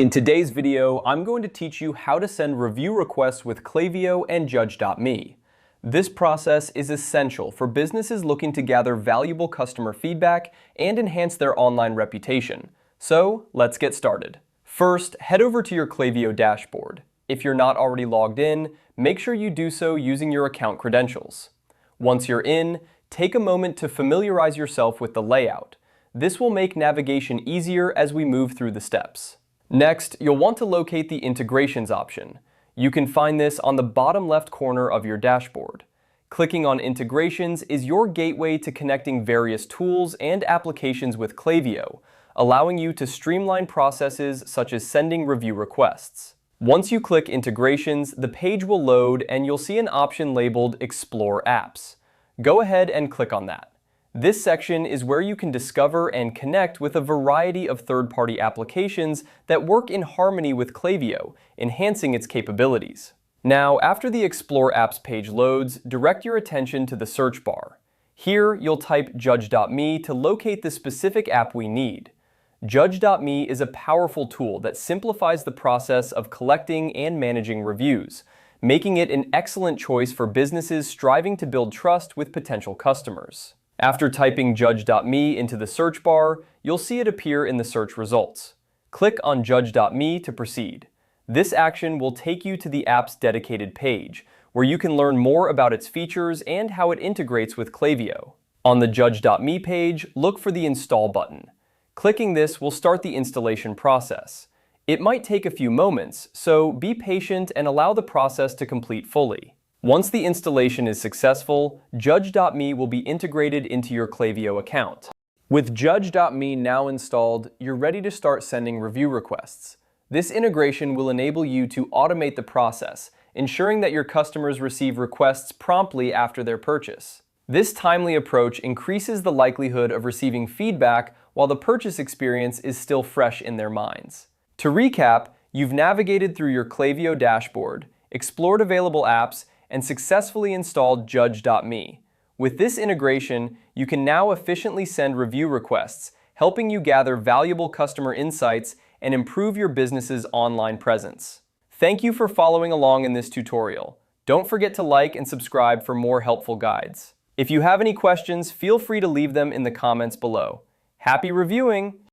In today's video, I'm going to teach you how to send review requests with Klaviyo and Judge.me. This process is essential for businesses looking to gather valuable customer feedback and enhance their online reputation. So, let's get started. First, head over to your Klaviyo dashboard. If you're not already logged in, make sure you do so using your account credentials. Once you're in, take a moment to familiarize yourself with the layout. This will make navigation easier as we move through the steps. Next, you'll want to locate the Integrations option. You can find this on the bottom left corner of your dashboard. Clicking on Integrations is your gateway to connecting various tools and applications with Klaviyo, allowing you to streamline processes such as sending review requests. Once you click Integrations, the page will load and you'll see an option labeled Explore Apps. Go ahead and click on that. This section is where you can discover and connect with a variety of third-party applications that work in harmony with Klaviyo, enhancing its capabilities. Now, after the Explore Apps page loads, direct your attention to the search bar. Here, you'll type Judge.me to locate the specific app we need. Judge.me is a powerful tool that simplifies the process of collecting and managing reviews, making it an excellent choice for businesses striving to build trust with potential customers. After typing Judge.me into the search bar, you'll see it appear in the search results. Click on Judge.me to proceed. This action will take you to the app's dedicated page, where you can learn more about its features and how it integrates with Klaviyo. On the Judge.me page, look for the Install button. Clicking this will start the installation process. It might take a few moments, so be patient and allow the process to complete fully. Once the installation is successful, Judge.me will be integrated into your Klaviyo account. With Judge.me now installed, you're ready to start sending review requests. This integration will enable you to automate the process, ensuring that your customers receive requests promptly after their purchase. This timely approach increases the likelihood of receiving feedback while the purchase experience is still fresh in their minds. To recap, you've navigated through your Klaviyo dashboard, explored available apps, and successfully installed Judge.me. With this integration, you can now efficiently send review requests, helping you gather valuable customer insights and improve your business's online presence. Thank you for following along in this tutorial. Don't forget to like and subscribe for more helpful guides. If you have any questions, feel free to leave them in the comments below. Happy reviewing!